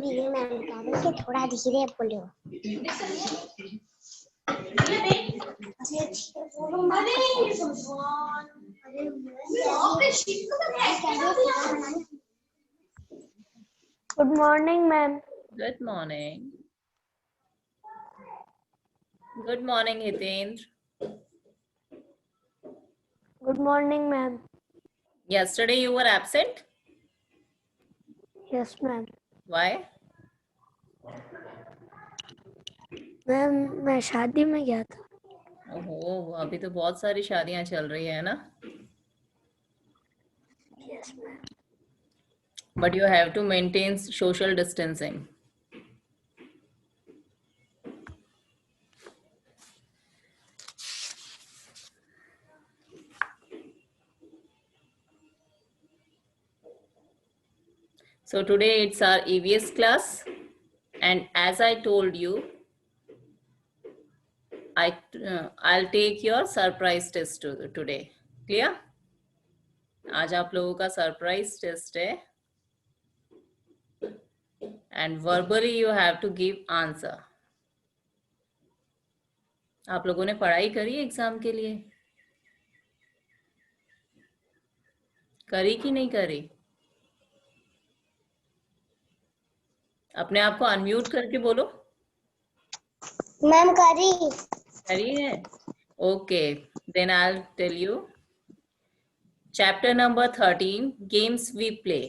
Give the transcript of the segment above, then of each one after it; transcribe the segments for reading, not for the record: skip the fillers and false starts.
भी मैम कह रही कि थोड़ा धीरे बोलो। Good morning, ma'am. Good morning. Good morning, Hitendra. Good morning, ma'am. Yesterday you were absent? Yes, ma'am. Why? Ma'am मैं शादी में गया था। ओहो, अभी तो बहुत सारी शादियां चल रही है ना? Yes, ma'am. But you have to maintain social distancing. So today it's our EVS class, and as I told you, I'll take your surprise test today. Clear? आज आप लोगों का सरप्राइज टेस्ट है, and verbally you have to give answer. आप लोगों ने पढ़ाई करी एग्जाम के लिए? करी कि नहीं करी? अपने आप को अनम्यूट करके बोलो। मैम करी है? Okay, then I will tell you. Chapter number 13 games we play.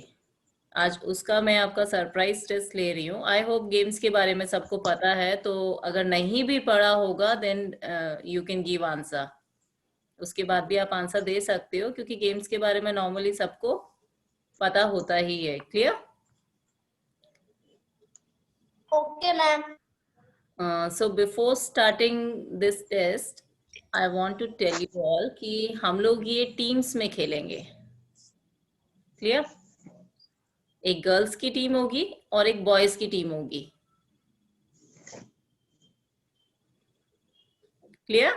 आज उसका मैं आपका सरप्राइज टेस्ट ले रही हूँ। आई होप गेम्स के बारे में सबको पता है, तो अगर नहीं भी पढ़ा होगा then you can give answer. उसके बाद भी आप आंसर दे सकते हो, क्योंकि गेम्स के बारे में नॉर्मली सबको पता होता ही है। Clear? Okay ma'am. So before starting this test, I want to tell you all कि हम लोग ये टीम्स में खेलेंगे। क्लियर? एक गर्ल्स की टीम होगी और एक बॉयज की टीम होगी। Clear?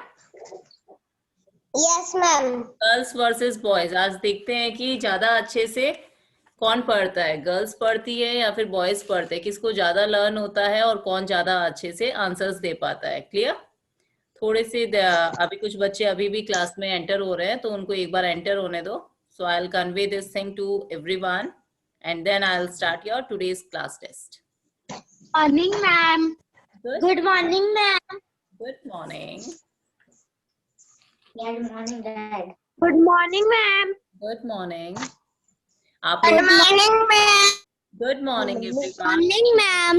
Yes ma'am. Girls versus boys. आज देखते हैं कि ज्यादा अच्छे से कौन पढ़ता है, गर्ल्स पढ़ती है या फिर बॉयज पढ़ते हैं, किसको ज्यादा लर्न होता है और कौन ज्यादा अच्छे से आंसर्स दे पाता है। क्लियर? थोड़े से अभी कुछ बच्चे अभी भी क्लास में एंटर हो रहे हैं, तो उनको एक बार एंटर होने दो। So I will convey this thing to everyone and then I will start your today's class test. Morning ma'am. Good morning ma'am. Good morning. Good morning dad. Good morning, ma'am. Good morning. आप good लोग morning ma'am. Good morning everyone. Morning ma'am.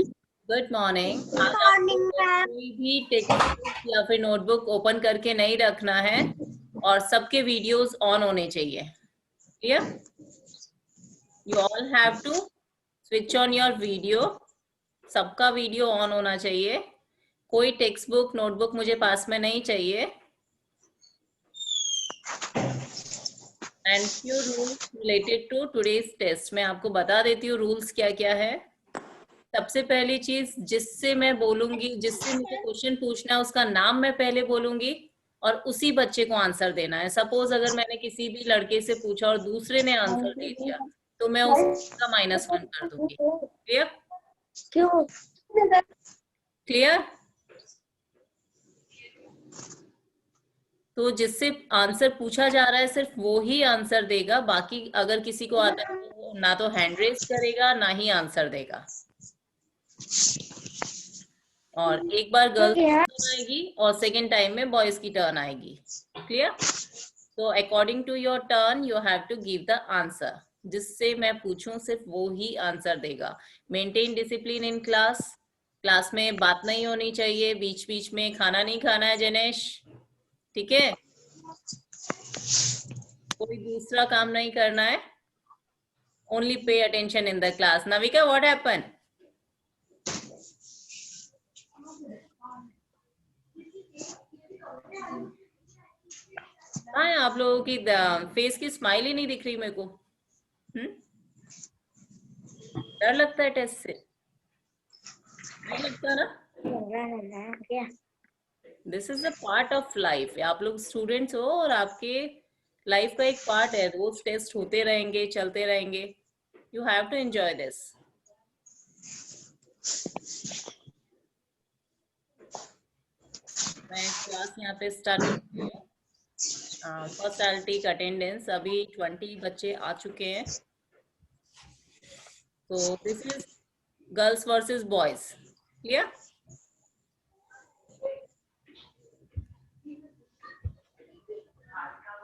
Good morning. Good आज आप morning लोग को ma'am. कोई भी text book या फिर नोटबुक ओपन करके नहीं रखना है और सबके वीडियोस ऑन होने चाहिए। Clear? You all have to switch on your video. सबका वीडियो ऑन होना चाहिए। कोई टेक्स्ट बुक नोटबुक मुझे पास में नहीं चाहिए। And few rules related to today's test. मैं आपको बता देती हूँ रूल्स क्या क्या है। सबसे पहली चीज, जिससे मैं बोलूंगी, जिससे मुझे क्वेश्चन पूछना है, उसका नाम मैं पहले बोलूंगी और उसी बच्चे को आंसर देना है। सपोज अगर मैंने किसी भी लड़के से पूछा और दूसरे ने आंसर दे दिया, तो मैं उसका -1 कर दूंगी। क्लियर? क्यों? क्लियर? तो जिससे आंसर पूछा जा रहा है सिर्फ वो ही आंसर देगा। बाकी अगर किसी को आता है तो ना तो हैंड रेज करेगा ना ही आंसर देगा। और एक बार गर्ल्स की टर्न आएगी और सेकेंड टाइम में बॉयज की टर्न आएगी। क्लियर? तो according to your turn you have to give the answer. जिससे मैं पूछूं सिर्फ वो ही आंसर देगा। Maintain discipline in class. Class में बात नहीं होनी चाहिए, बीच बीच में खाना नहीं खाना है जनेश। ठीक है? कोई दूसरा काम नहीं करना है। Only pay attention in the class. Navika, what happen? हाँ, आप लोगों की फेस की स्माइल ही नहीं दिख रही मेरे को। डर लगता है टेस्ट से? नहीं लगता ना? This is the part of life. आप लोग स्टूडेंट्स हो और आपके लाइफ का एक पार्ट है। रोज टेस्ट होते रहेंगे, चलते रहेंगे। You have to enjoy this. मैं क्लास यहाँ पे स्टार्ट करती हूँ। First I will take attendance. अभी 20 बच्चे आ चुके हैं। तो this is girls versus boys. Clear?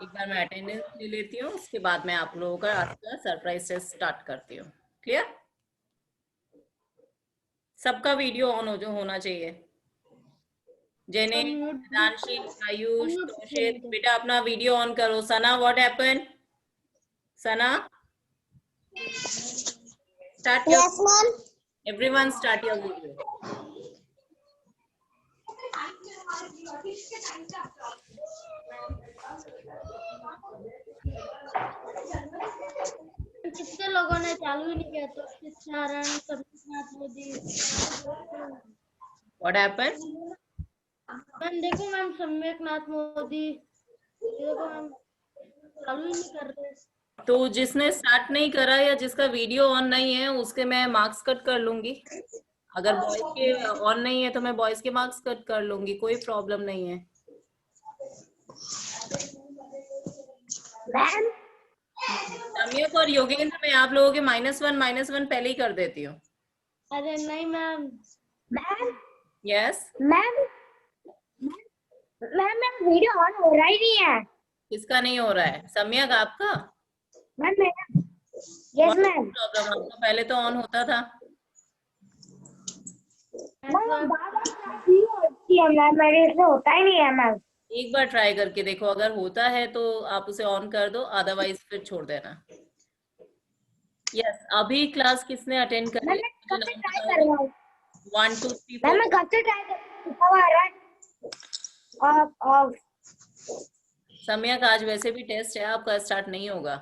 एक बार मैं अटेंडेंस ले लेती हूँ, उसके बाद मैं आप लोगों का आज का सरप्राइज टेस्ट स्टार्ट करती हूँ। क्लियर? सबका वीडियो ऑन होना चाहिए। जेने, दानशी, आयुष, तोशित, बेटा अपना वीडियो ऑन करो। Sana, what happen? Sana, start your, Yes, ma'am. Everyone start your video. कितने लोगों ने चालू ही नहीं किया तो किसान Satyanath Modi. What happen? Ma'am देखो मैम सम्यक नाथ मोदी देखो मैम चालू ही नहीं कर रहे। तो जिसने स्टार्ट नहीं करा या जिसका वीडियो ऑन नहीं है उसके मैं मार्क्स कट कर लूंगी। अगर बॉयज के ऑन नहीं है तो मैं बॉयज के मार्क्स कट कर लूंगी, कोई प्रॉब्लम नहीं है। मैम सम्यक और योगेंद्र में आप लोगों के -1 पहले ही कर देती हूँ। अरे नहीं ma'am. Ma'am yes ma'am ma'am ma'am video on हो रहा ही नहीं है। किसका नहीं हो रहा है? सम्यक आपका? मैम मेरा यस मैम। प्रॉब्लम आपका पहले तो ऑन होता था। मैम मैम मेरे से होता ही नहीं है मैम। एक बार ट्राई करके देखो, अगर होता है तो आप उसे ऑन कर दो, अदरवाइज फिर छोड़ देना। यस, अभी क्लास किसने अटेंड कर मैम लिया? मैं कब से ट्राई कर रहा हूँ। 1 2 3 मैम 4। मैं कब से ट्राई कर रहा हूँ। ऑफ सम्यक आज वैसे भी टेस्ट है, आपका स्टार्ट नहीं होगा।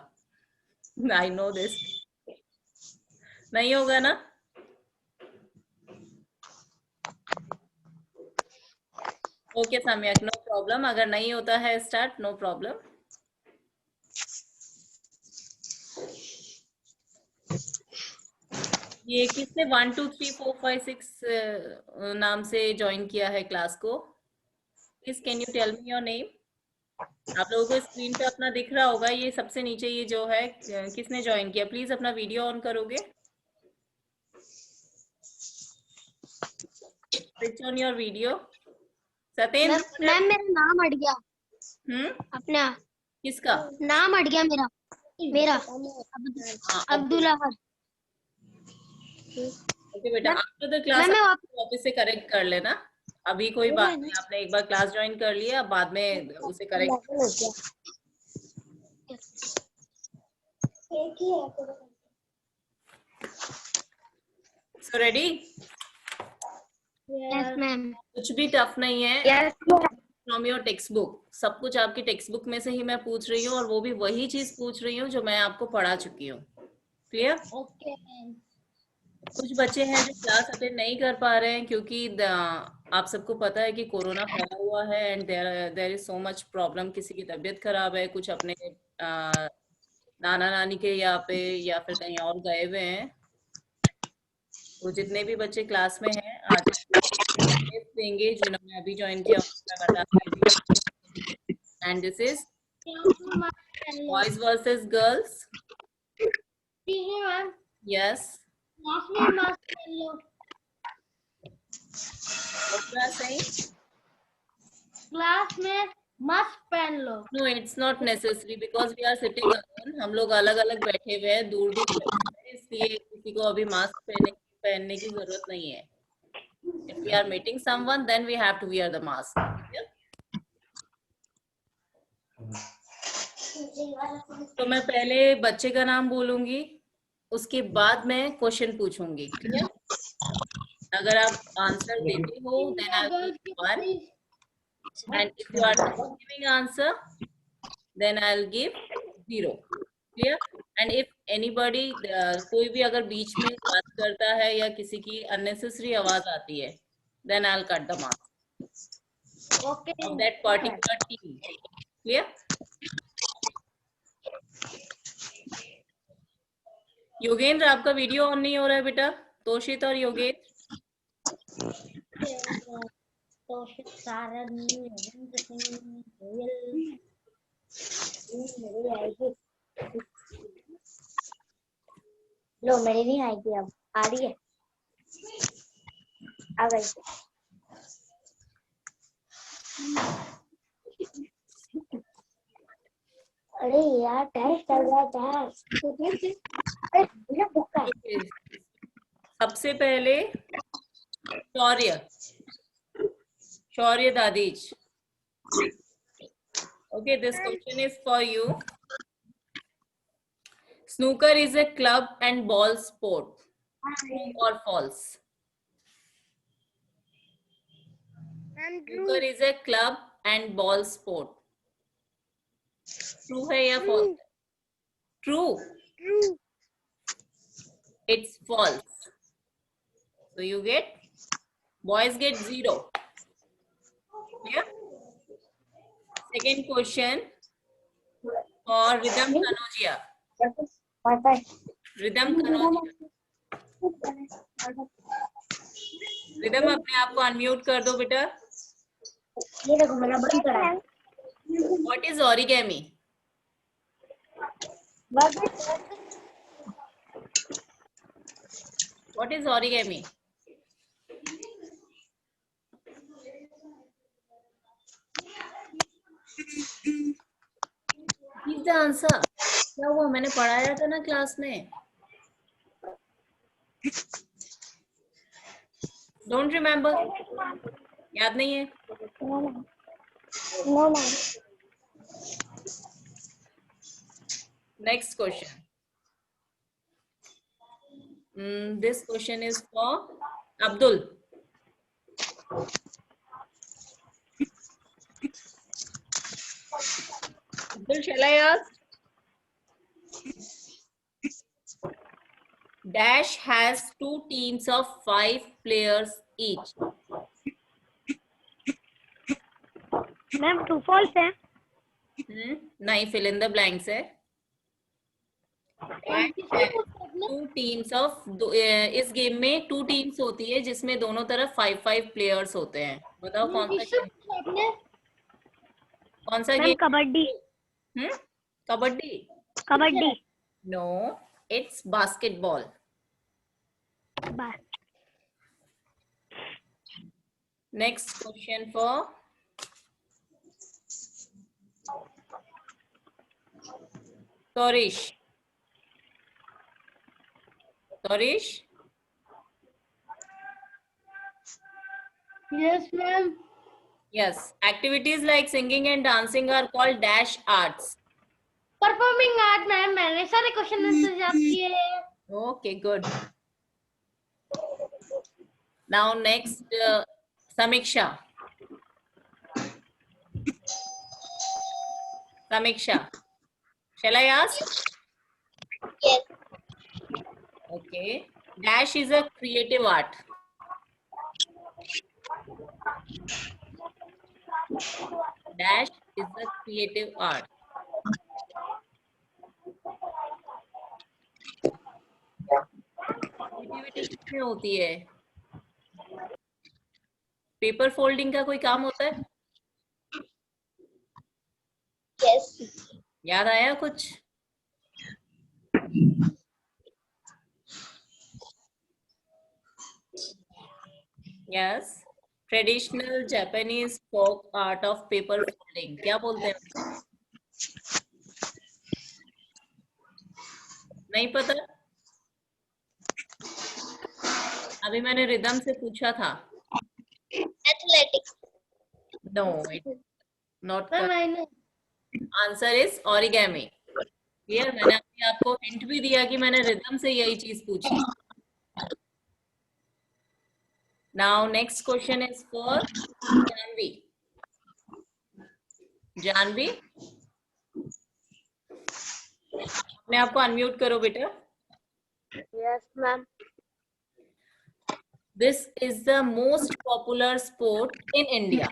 I know this. नहीं होगा ना? ओके सम्यक, नो प्रॉब्लम। अगर नहीं होता है स्टार्ट, नो प्रॉब्लम। ये किसने 1 2 3 4 5 6 नाम से ज्वाइन किया है क्लास को? Please can you tell me your name? आप लोगों को स्क्रीन पे अपना दिख रहा होगा, ये सबसे नीचे ये जो है किसने ज्वाइन किया? प्लीज अपना वीडियो ऑन करोगे? Switch on your video. Satyendra. Ma'am मेरा नाम अट गया। अपना किसका नाम अट गया मेरा मेरा अब्दुल अहद। ओके बेटा, आफ्टर द क्लास मैं वापस से करेक्ट कर लेना। अभी कोई बात नहीं, आपने एक बार क्लास ज्वाइन कर लिया, बाद में उसे correct. So ready? Yes ma'am. कुछ भी टफ नहीं है। Yes from your text book, सब कुछ आपकी टेक्स्ट बुक में से ही मैं पूछ रही हूँ, और वो भी वही चीज पूछ रही हूँ जो मैं आपको पढ़ा चुकी हूँ। क्लियर? ओके। कुछ बच्चे हैं जो क्लास अटेंड नहीं कर पा रहे हैं क्योंकि आप सबको पता है कि कोरोना फैला हुआ है and there is so much problem. किसी की तबीयत खराब है, कुछ अपने नाना नानी के यहाँ पे या फिर कहीं और गए हुए हैं। तो जितने भी बच्चे क्लास में हैं आज देंगे, जिन्होंने अभी ज्वाइन किया मैं बता दूंगी। And this is boys versus girls. Yes, class में मास्क पहन लो। No, it's not necessary because we are sitting alone. हम लोग अलग अलग बैठे हुए हैं, दूर दूर बैठे हैं, इसलिए किसी को अभी मास्क पहनने की जरूरत नहीं है। If we are meeting someone, then we have to wear the mask. Yeah? तो मैं पहले बच्चे का नाम बोलूंगी, उसके बाद मैं क्वेश्चन पूछूंगी। क्लियर? अगर आप आंसर देते हो then I will give 1, and if you are not giving answer then I'll give 0. Clear? And if anybody कोई भी अगर बीच में बात करता है या किसी की unnecessary आवाज आती है then I'll cut the marks of that particular team. Clear? Yogendra, आपका वीडियो ऑन नहीं हो रहा है बेटा। तोशित और योगेंद्र, तोशिक सारन रविंद्र सिंह गोयल मेरी आएगी। लो मेरी नहीं आएगी, अब आ रही है, आ गई। अरे यार टेस्ट चल रहा है टेस्ट। अरे भैया बुक है। Okay. सबसे पहले शौर्य दादीज. Okay, this question is for you. Snooker is a club and ball sport. True or false? Snooker is a club and ball sport. True है या false? True. It's false. So you get, boys get 0. Yeah. Second question for Rhythm Kanojia. Rhythm Kanojia. Rhythm अपने आप को unmute कर दो बेटा. ये देखो मेरा बंद करा है। What is origami? What is origami? Give the answer. क्या हुआ, मैंने पढ़ाया था ना क्लास में. Don't remember? याद नहीं है? No. Next question. This question is for Abdul. Abdul, shall I ask? Dash has 2 teams of 5 players each. Ma'am true false है। नहीं, fill in the blanks है. टू टीम्स ऑफ, इस game में 2 teams होती है जिसमें दोनों तरफ 5-5 प्लेयर्स होते हैं. बताओ कौन सा गेम? कौन सा game? Kabaddi. Kabaddi? No, it's basketball. Next question for Torish. Yes ma'am. Yes, activities like singing and dancing are called dash arts. Performing art ma'am, मैंने सारे क्वेश्चन आंसर याद किए हैं। Okay, good. Now next, Samiksha. Shall I ask? Yes. Okay. Dash is a creative art. Dash is a creative art. Creativity किसमें होती है? Paper folding का कोई काम होता है? Yes. याद आया कुछ? Yes. Traditional Japanese folk art of paper folding. क्या बोलते हैं? नहीं पता? अभी मैंने रिदम से पूछा था. Athletics. No, it's not. Ma'am Answer is origami. Clear? मैंने अभी आपको हिंट भी दिया कि मैंने रिदम से यही चीज पूछी. Now next question is for Janvi. Janvi, अपने आप को अनम्यूट करो बेटा. Yes ma'am. This is the most popular sport in India.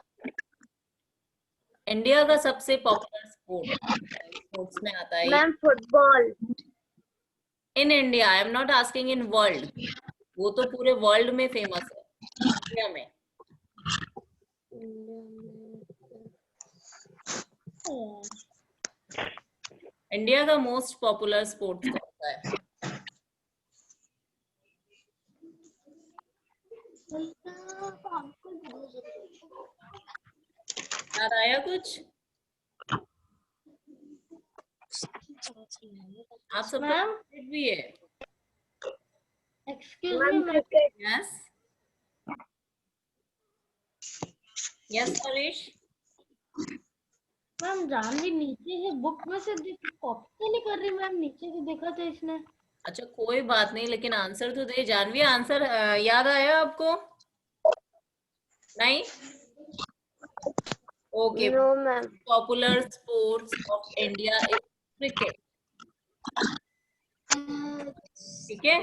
India का सबसे पॉपुलर स्पोर्ट्स में आता है. Ma'am football. In India, I am not asking in world. वो तो पूरे वर्ल्ड में फेमस है. इंडिया में इंडिया का मोस्ट पॉपुलर स्पोर्ट्स कौन सा है? याद आया कुछ? आप सबका मैम क्रिकेट भी है? Excuse me ma'am, yes yes Harish. Ma'am Janvi नीचे से बुक में से कॉपी नहीं कर रही मैम, नीचे से देखा था इसने। अच्छा कोई बात नहीं, लेकिन आंसर तो दे। जानवी आंसर याद आया आपको? नहीं? Okay. No ma'am. Popular sports of India is cricket. ठीक है,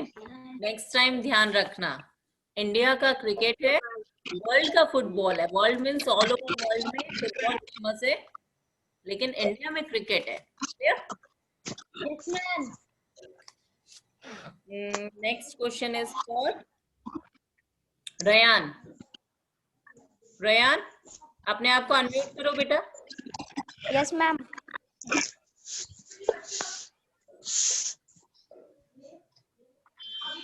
नेक्स्ट टाइम ध्यान रखना। इंडिया का क्रिकेट है, वर्ल्ड का फुटबॉल है। World means all over world में फुटबॉल फेमस है, लेकिन इंडिया में क्रिकेट है। Yes ma'am. Next question is for Ryan. Ryan, अपने आप को अनम्यूट करो बेटा। Yes ma'am.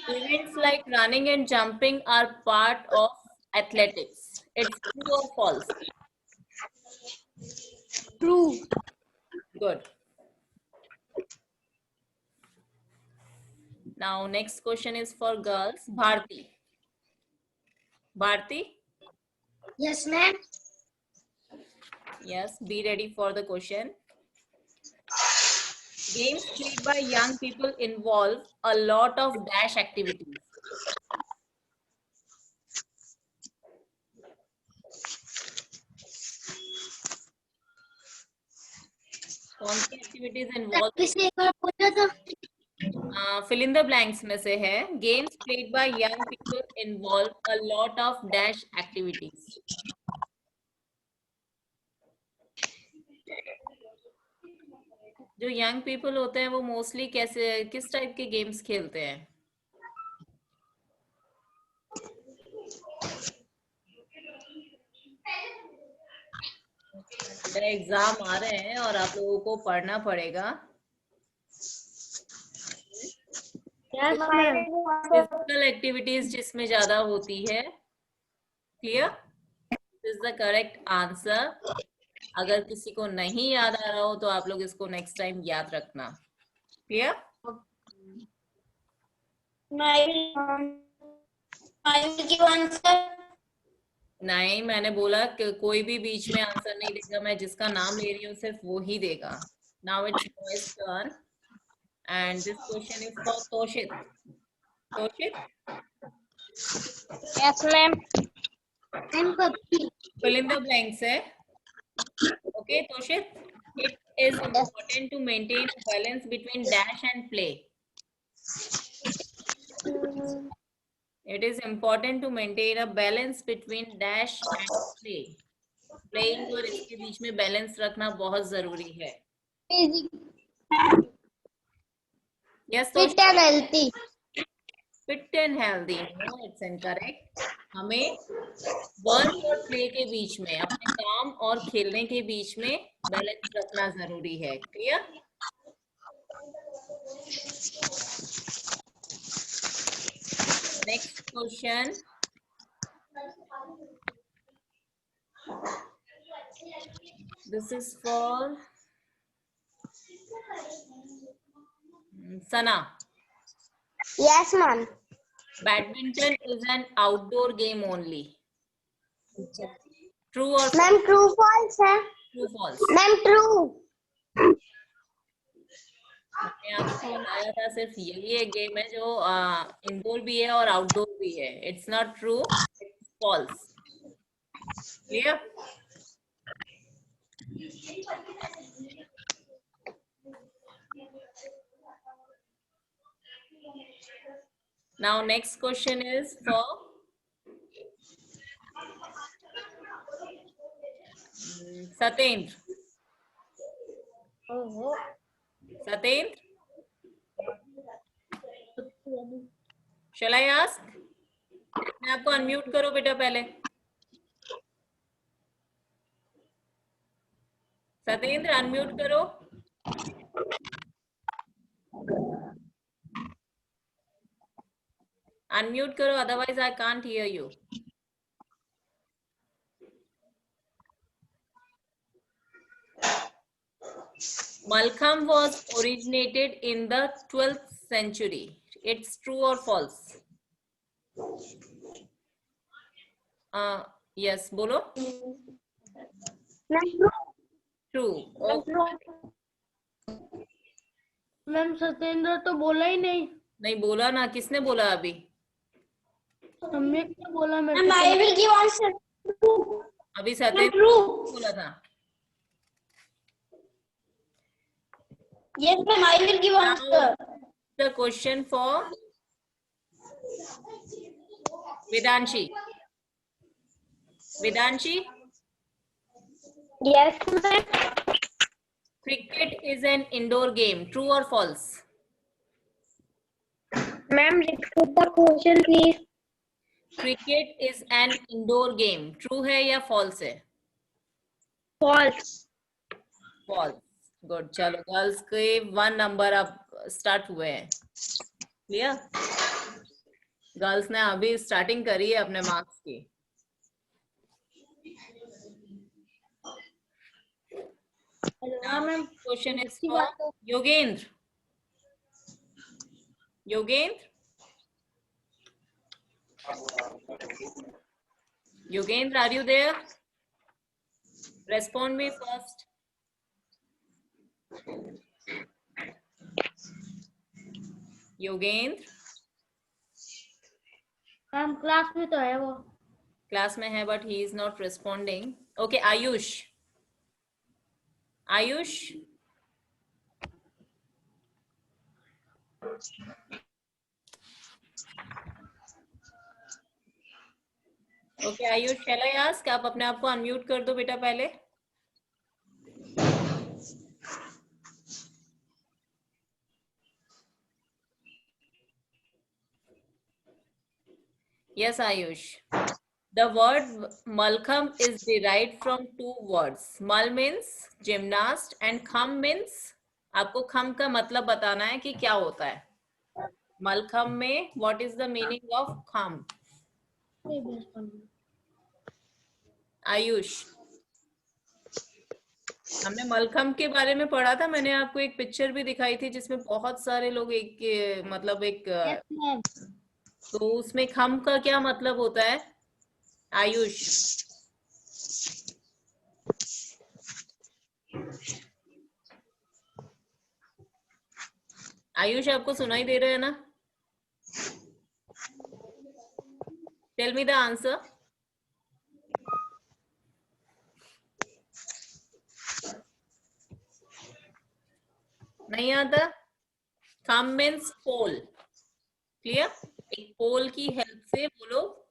Events like running and jumping are part of athletics. It's true or false? True. Good. Now next question is for girls. Bharti. Bharti? Yes ma'am. Yes, be ready for the question. Games played by young people involve a lot of dash activities. कौन सी activities involve? किसी एक बार पूछा था। fill in the blanks में से है games played by young people involve a lot of dash activities. जो young people होते हैं वो मोस्टली किस टाइप के गेम्स खेलते हैं? एग्जाम आ रहे हैं और आप लोगों को पढ़ना पड़ेगा। फिजिकल एक्टिविटीज जिसमें ज्यादा होती है। Clear? This is the correct answer. अगर किसी को नहीं याद आ रहा हो तो आप लोग इसको नेक्स्ट टाइम याद रखना। क्लियर? नहीं, मैंने बोला कि कोई भी बीच में आंसर नहीं देगा। मैं जिसका नाम ले रही हूँ सिर्फ वो ही देगा। Now it's boys turn and this question is for Toshit. Toshit? Yes ma'am. fill in the blanks है। Okay, Toshit, it is important to maintain a balance between dash and play. It is important to maintain a balance between dash and play. Playing और इसके बीच में balance रखना बहुत जरूरी है। Yes, Fit and healthy. Fit and healthy. No, it's incorrect. हमें work और play के बीच में, अपने काम और खेलने के बीच में बैलेंस रखना जरूरी है। Clear? Next question. This is for Sana. Yes ma'am. Badminton is an outdoor game only. True or false? Ma'am true false है। True false? Ma'am true. मैंने आपको बताया था सिर्फ यही एक गेम है जो इंडोर भी है और आउटडोर भी है। It's not true, it's false. Clear? Now next question is for Satyendra. Satyendra, shall I ask? मैं आपको अनम्यूट करो बेटा पहले। सत्येंद्र अनम्यूट करो. अनम्यूट करो, otherwise I can't hear you. Malkham was originated in the 12th century. It's true or false? Yes, बोलो. True. Ma'am Satyendra तो बोला ही नहीं. नहीं बोला ना, किसने बोला अभी? सम्यक ने बोला मेरे Ma'am, I will give answer. अभी सत्येंद्र True. बोला था. Yes, ma'am, I will give answer. The question for Vedanshi. Vedanshi, Yes, ma'am. cricket is an indoor game. True or false? Ma'am, repeat the question, please. Cricket is an indoor game. True है या false है? False. False. Good. चलो girls के 1 number अब start हुए हैं. Clear? Girls ने अभी स्टार्टिंग करी है अपने मार्क्स की. हाँ ma'am. Question is for Yogendra. Yogendra, Yogendra, are you there? Respond me first. Yogendra ma'am class में तो है वो. क्लास में है but he is not responding. Okay, Ayush. Ayush, okay Ayush, shall I ask, आप अपने आप को अनम्यूट कर दो बेटा पहले. Yes, Ayush. The word Malkham is derived from 2 words. Mal means gymnast and kham means, आपको खम का मतलब बताना है कि क्या होता है. मलखम में what is the meaning of खम? आयुष, हमने मलखम के बारे में पढ़ा था. मैंने आपको एक पिक्चर भी दिखाई थी जिसमें बहुत सारे लोग एक मतलब एक तो उसमें खम का क्या मतलब होता है आयुष? आयुष, आपको सुनाई दे रहा है ना? Tell me the answer. नहीं आता? खम मीन्स पोल. क्लियर? एक पोल की हेल्प से वो लोग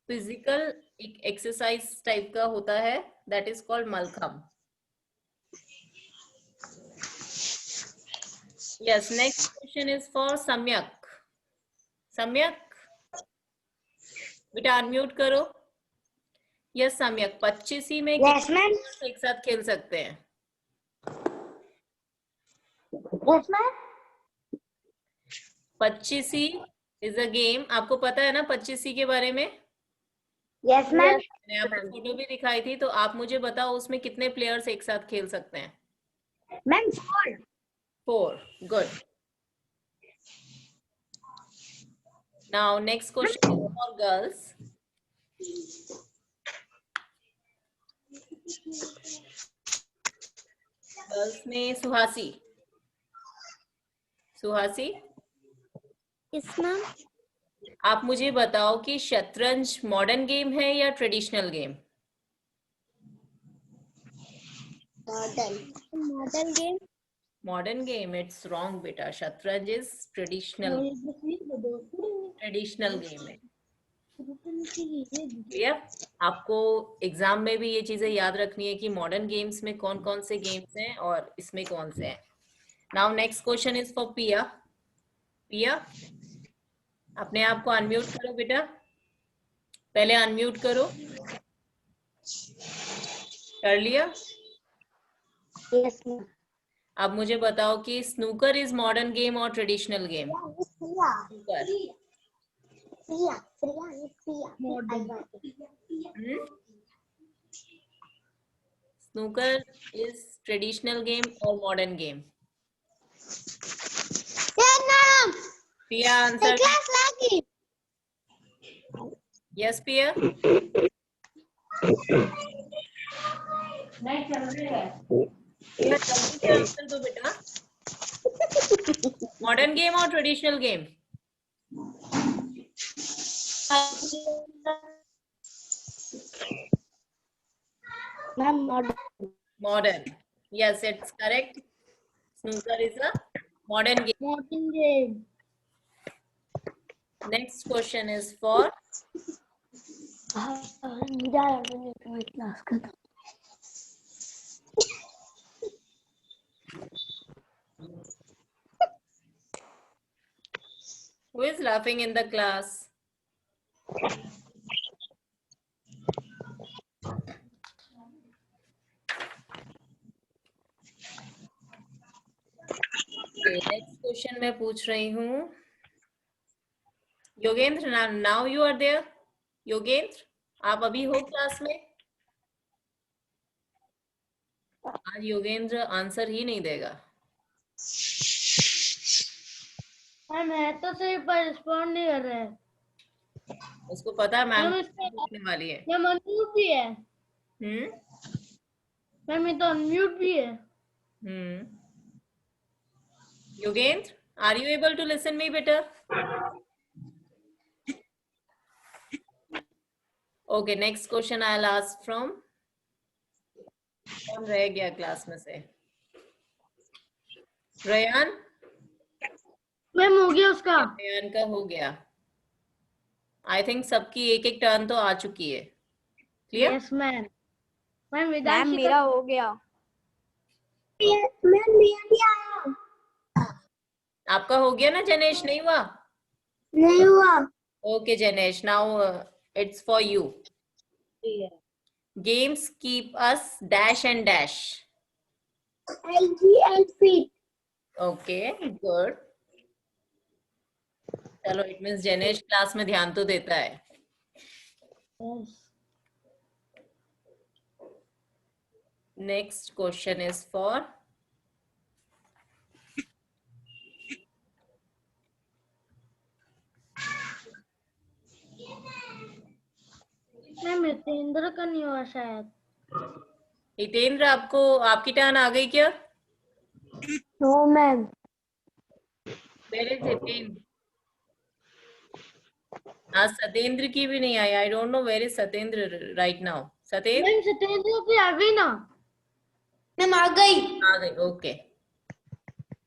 फिजिकल एक एक्सरसाइज टाइप का होता है, that is called mallakhamb. Yes, next question is for सम्यक. सम्यक बेटा अनम्यूट करो. यस सम्यक, 25 में Yes, ma'am. एक साथ खेल सकते हैं? Yes, ma'am. 25 is a game. आपको पता है ना 25 के बारे में? Yes, ma'am. मैंने आपको फोटो भी दिखाई थी, तो आप मुझे बताओ उसमें कितने प्लेयर्स एक साथ खेल सकते हैं? Ma'am, 4. 4. Good. Now next question is for girls. Girls में सुहासी. Suhasi, yes ma'am. आप मुझे बताओ कि शतरंज मॉडर्न गेम है या traditional game? Modern game. Modern game? It's wrong बेटा. शतरंज इज ट्रेडिशनल. ट्रेडिशनल गेम है. क्लियर? आपको एग्जाम में भी ये चीजें याद रखनी है कि मॉडर्न गेम्स में कौन कौन से गेम्स हैं और इसमें कौन से हैं. Now next question is for पिया. पिया, अपने आप को अनम्यूट करो बेटा. पहले अनम्यूट करो. कर लिया? Yes, ma'am. अब मुझे बताओ कि स्नूकर इज मॉडर्न गेम और traditional game? Snooker is traditional game और मॉडर्न गेम? पिया आंसर। यस पिया? नहीं चल रही है। पिया जल्दी से आंसर दो बेटा। मॉडर्न गेम और traditional game? Ma'am, Modern. Yes, it's correct. Snooker is a modern game. Modern game. Next question is for class का who is laughing in the class? Okay, next question मैं पूछ रही हूँ। Yogendra, now you are there? Yogendra, आप अभी हो class में? आज योगेंद्र आंसर ही नहीं देगा। मैम है तो सही पर रिस्पॉन्ड नहीं कर रहे हैं। उसको पता है मैम मैम इसमें पूछने वाली है। मैम अनम्यूट भी है। मैम ये तो अनम्यूट भी है। Yogendra, are you able to listen me better? Okay, next question I'll ask from कौन रह गया क्लास में से? रयान? मैम हो गया उसका। रयान का हो गया। आई थिंक सबकी एक एक टर्न तो आ चुकी है। Clear? Yes ma'am. Ma'am ma'am मेरा हो गया। मैम मेरा भी आया। आपका हो गया ना जनेश? नहीं हुआ? नहीं हुआ। Okay जनेश, now it's for you. Games keep us dash and dash. feet. Okay good. चलो, इट मीन्स जनेश क्लास में ध्यान तो देता है। Next question is for ma'am Hitendra का नहीं हुआ शायद। हितेंद्र, आपको आपकी टर्न आ गई क्या? No ma'am. Where is Hitendra? आज सतेंद्र की भी नहीं आई। I don't know where is Satendra right now. Satendra? Ma'am Hitendra की आ गई ना। मैम आ गई। आ गई, ओके।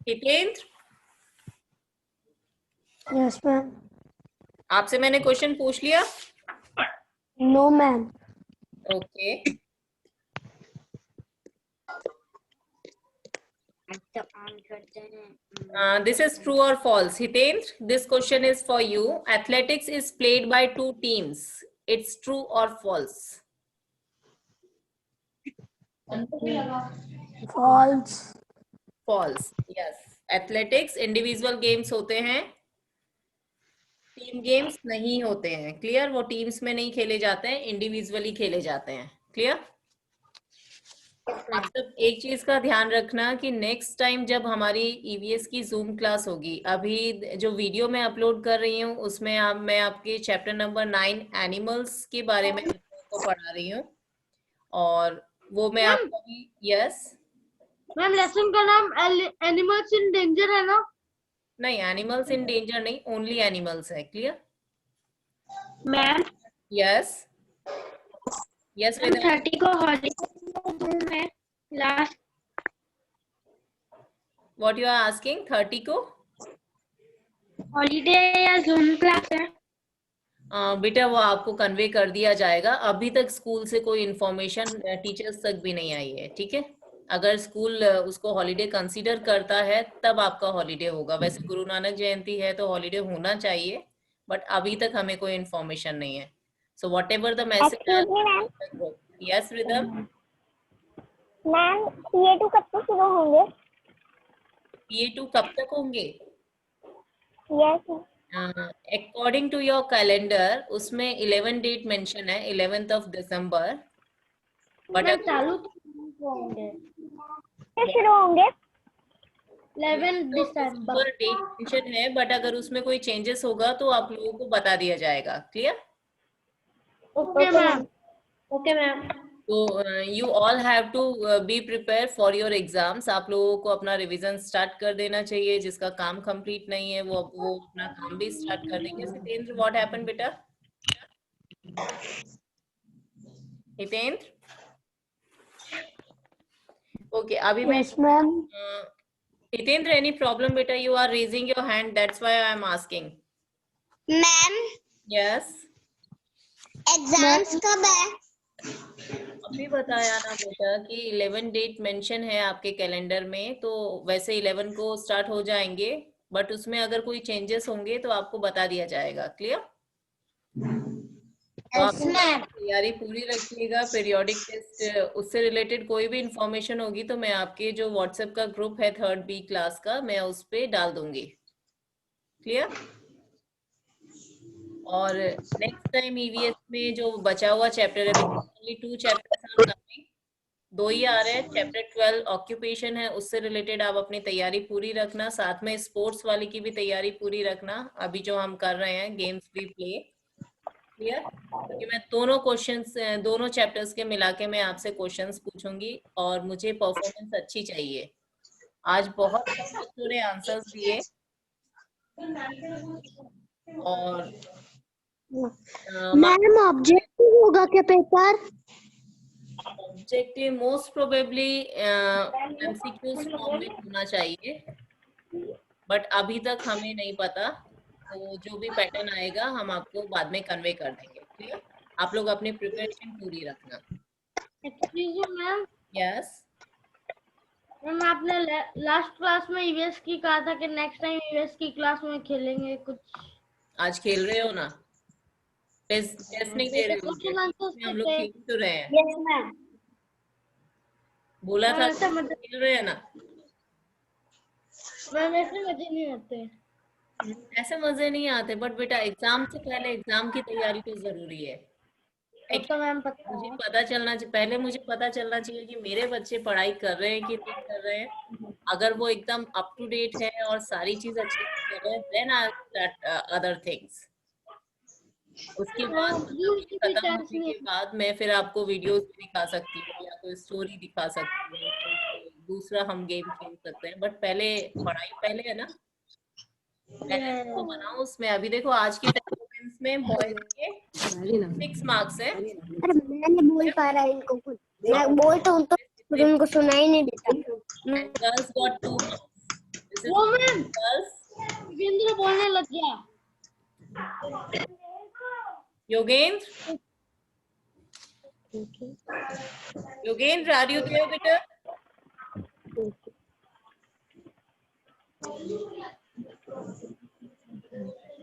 Hitendra, yes ma'am. आपसे मैंने क्वेश्चन पूछ लिया? No ma'am. Okay. This is true or false? Hitendra, this question is for you. Athletics is played by two teams. It's true or false? False. False. Yes. Athletics individual games होते हैं, team games नहीं होते हैं। Clear? वो teams में नहीं खेले जाते हैं, इंडिविजुअली खेले जाते हैं। क्लियर? आप सब एक चीज का ध्यान रखना कि नेक्स्ट टाइम जब हमारी ईवीएस की जूम क्लास होगी, अभी जो वीडियो मैं अपलोड कर रही हूँ उसमें मैं आपके चैप्टर नंबर 9 एनिमल्स के बारे में आपको पढ़ा रही हूँ, और वो मैं आपको अभी। यस मैम लेसन का नाम एनिमल्स इन डेंजर है ना? नहीं, एनिमल्स इन डेंजर नहीं, ओनली एनिमल्स है। क्लियर? मैम यस यस 30 को हॉलीडे है last. What you are asking? 30 को हॉलीडे या जूम क्लास है? बेटा वो आपको कन्वे कर दिया जाएगा। अभी तक स्कूल से कोई इन्फॉर्मेशन टीचर्स तक भी नहीं आई है। ठीक है? अगर स्कूल उसको हॉलीडे कंसीडर करता है तब आपका हॉलीडे होगा। वैसे गुरु नानक जयंती है तो हॉलीडे होना चाहिए, बट अभी तक हमें कोई इन्फॉर्मेशन नहीं है। So whatever the message. Yes Rhythm? Ma'am PA2 कब तक शुरू होंगे? PA2 कब तक होंगे? Yes according to your calendar उसमें 11 डेट मेंशन है, 11th of December. But ma'am चालू तो होंगे कब शुरू होंगे? 11 दिसंबर। डेट मेंशन है, बट अगर उसमें कोई चेंजेस होगा तो आप लोगों को बता दिया जाएगा। Clear? Okay ma'am. Okay ma'am. तो you all have to be prepare for your exams. आप लोगों को अपना रिवीजन स्टार्ट कर देना चाहिए। जिसका काम कंप्लीट नहीं है वो अपना काम भी स्टार्ट कर देंगे। हितेंद्र, व्हाट हैपेंड बेटा? हितेंद्र, ओके अभी मैं yes ma'am. Hitendra, any problem बेटा? You are raising your hand, that's why I am asking. Ma'am yes, exams कब है? अभी बताया ना बेटा कि 11 डेट मेंशन है आपके कैलेंडर में, तो वैसे 11 को स्टार्ट हो जाएंगे, बट उसमें अगर कोई चेंजेस होंगे तो आपको बता दिया जाएगा। क्लियर? तो आप तैयारी पूरी रखिएगा। पीरियोडिक टेस्ट उससे रिलेटेड कोई भी इंफॉर्मेशन होगी तो मैं आपके जो व्हाट्सएप का ग्रुप है 3rd B क्लास का, मैं उस पे डाल दूंगी। क्लियर? और नेक्स्ट टाइम EVS में जो बचा हुआ चैप्टर है, ओनली 2 चैप्टर्स आर कमिंग, 2 ही आ रहे हैं। चैप्टर 12 ऑक्यूपेशन है, उससे रिलेटेड आप अपनी तैयारी पूरी रखना। साथ में स्पोर्ट्स वाली की भी तैयारी पूरी रखना, अभी जो हम कर रहे हैं गेम्स वी प्ले। क्लियर? क्योंकि मैं दोनों क्वेश्चंस, दोनों चैप्टर्स के मिला के मैं आपसे क्वेश्चंस पूछूंगी और मुझे परफॉर्मेंस अच्छी चाहिए। आज बहुत कम बच्चों ने आंसर्स दिए और मैम ऑब्जेक्टिव होगा क्या paper? Objective most probably MCQs form में होना चाहिए, बट अभी तक हमें नहीं पता। तो जो भी पैटर्न आएगा हम आपको बाद में कन्वे कर देंगे। क्लियर? आप लोग अपनी प्रिपरेशन पूरी रखना। Excuse me ma'am. Yes ma'am आपने लास्ट क्लास में ईवीएस की कहा था कि नेक्स्ट टाइम ईवीएस की क्लास में खेलेंगे कुछ। आज खेल रहे हो ना? टेस्ट नहीं दे रहे हो? में हम लोग खेल तो रहे हैं। Yes ma'am. बोला था ऐसे मजे, खेल रहे हैं ना? मैम ऐसे मजे नहीं आते। ऐसे मजे नहीं आते, बट बेटा एग्जाम से पहले एग्जाम की तैयारी तो जरूरी है। वो तो मैम पता मुझे है। पता चलना चाहिए, पहले मुझे पता चलना चाहिए कि मेरे बच्चे पढ़ाई कर रहे हैं कि नहीं कर रहे हैं। अगर वो एकदम अप टू डेट है और सारी चीज अच्छे से कर रहे हैं, then I start other things. उसके बाद की भी खत्म चांस होने नहीं के बाद मैं फिर आपको वीडियोस भी दिखा सकती हूँ या कोई स्टोरी दिखा सकती हूँ, कोई दूसरा हम गेम खेल सकते हैं, बट पहले पढ़ाई पहले है ना, पहले तो बनाओ उसमें। अभी देखो आज की परफॉर्मेंस में बॉयज के 6 मार्क्स है। अरे मैं नहीं बोल पा रहा इनको कुछ। मैं बोलता हूँ तो फिर उनको सुनाई नहीं देता। Girls got 2 marks. वो मैम गर्ल्स योगेंद्र बोलने लग गया। Yogendra, Yogendra are you there बेटा?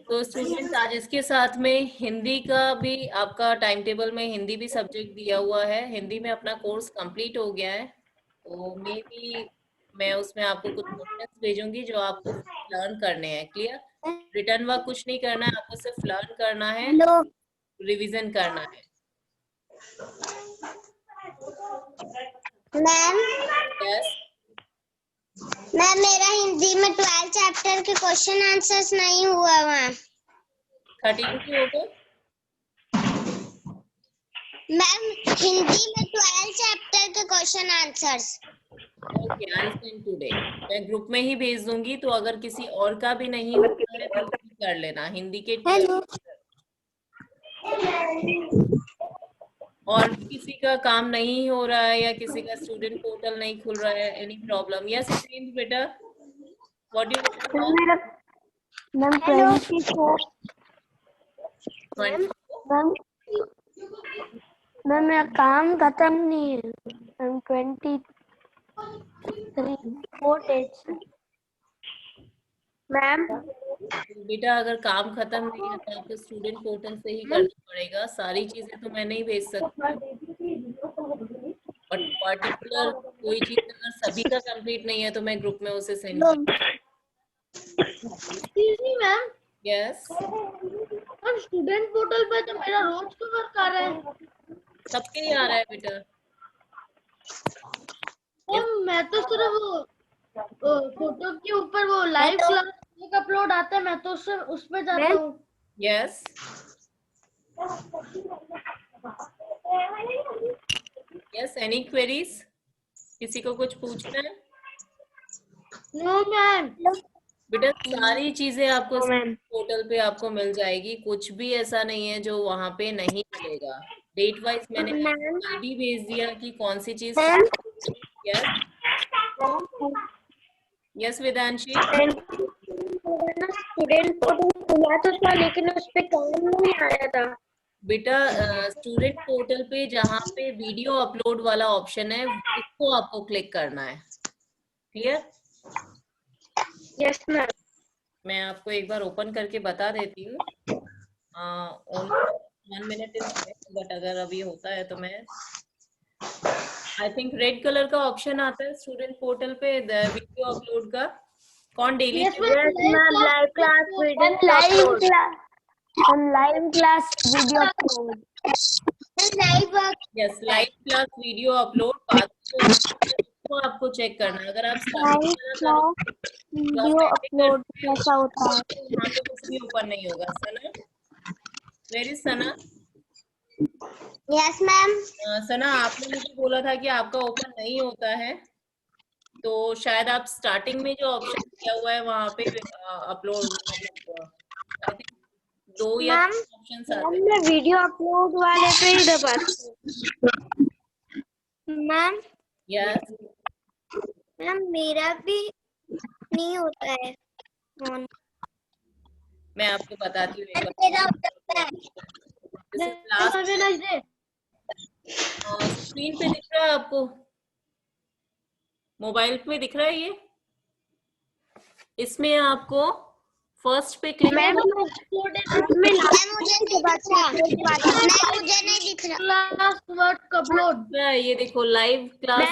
तो स्टूडेंट्स आज इसके साथ में हिंदी का भी आपका टाइम टेबल में हिंदी भी सब्जेक्ट दिया हुआ है। हिंदी में अपना कोर्स कंप्लीट हो गया है, तो मे बी मैं उसमें आपको कुछ क्वेश्चंस भेजूंगी जो आपको लर्न करने हैं। क्लियर? रिटर्न वर्क कुछ नहीं करना है, आपको सिर्फ लर्न करना है, हेलो रिवीजन करना है। मैम यस मैम मेरा हिंदी में 12 चैप्टर के क्वेश्चन आंसर्स नहीं हुआ मैम। 13 की हो गए? मैम हिंदी में 12 चैप्टर के question answers. Okay, I will send today. मैं ग्रुप में ही भेज दूंगी, तो अगर किसी और का भी नहीं होता है तो भी कर लेना हिंदी के। हेलो और किसी का काम नहीं हो रहा है या किसी का स्टूडेंट पोर्टल नहीं खुल रहा है, एनी प्रॉब्लम? यस हितेंद्र बेटा, व्हाट डू यू मेरा मैम 24 मैम मैम मेरा काम खत्म नहीं है। Ma'am 23 4 dates ma'am. बेटा अगर काम खत्म नहीं है तो आपको स्टूडेंट पोर्टल से ही करना पड़ेगा। सारी चीजें तो मैं नहीं भेज सकती। बट पर्टिकुलर कोई चीज अगर सभी का कंप्लीट नहीं है तो मैं ग्रुप में उसे सेंड कर। Ma'am yes, ma'am student portal पे तो मेरा रोज का वर्क आ रहा है। सबके ही आ रहा है बेटा। मैम मैं तो सिर्फ वो फोटो के ऊपर वो लाइव क्लास अपलोड आता है, मैं तो सिर्फ उस पे जाता हूँ। Yes, yes, any queries? किसी को कुछ पूछना है? No ma'am. बेटा सारी चीजें आपको पोर्टल पे आपको मिल जाएगी, कुछ भी ऐसा नहीं है जो वहां पे नहीं मिलेगा। डेट वाइज मैंने आईडी भेज दिया कि कौन सी चीज। Yes, yes Vedanshi. Student portal खुला तो था लेकिन उस पे काम नहीं आया था। बेटा स्टूडेंट पोर्टल पे जहाँ पे वीडियो अपलोड वाला ऑप्शन है उसको आपको क्लिक करना है। क्लियर? Yes ma'am. मैं आपको एक बार ओपन करके बता देती हूँ। ओनली 1 मिनट इज, बट अगर अभी होता है तो मैं आई थिंक रेड कलर का ऑप्शन आता है स्टूडेंट पोर्टल पे वीडियो अपलोड का। कौन daily live class video upload. Yes, live class video upload बात को आपको चेक करना है। अगर आप वीडियो अपलोड कैसा होता है? यहाँ पे कुछ भी ओपन नहीं होगा। Sana, where is Sana? Yes ma'am. Sana आपने मुझे बोला था कि आपका ओपन नहीं होता है, तो शायद आप स्टार्टिंग में जो ऑप्शन दिया हुआ है वहां पे अपलोड आई थिंक 2 या 3 ऑप्शंस आते हैं। मैं वीडियो अपलोड वाले पे ही दबाती हूँ। मैम यस, मैम मेरा भी नहीं होता है। मैं आपको बताती हूँ। स्क्रीन पे दिख रहा है आपको? मोबाइल पे दिख रहा है ये? इसमें आपको फर्स्ट पे क्लिक मुझे नहीं दिख रहा। अपलोड, ये देखो लाइव क्लास।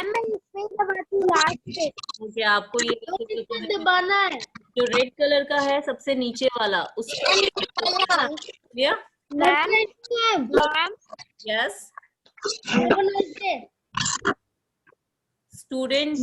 ओके, आपको ये दबाना है। जो रेड कलर का है सबसे नीचे वाला उसको यस, स्टूडेंट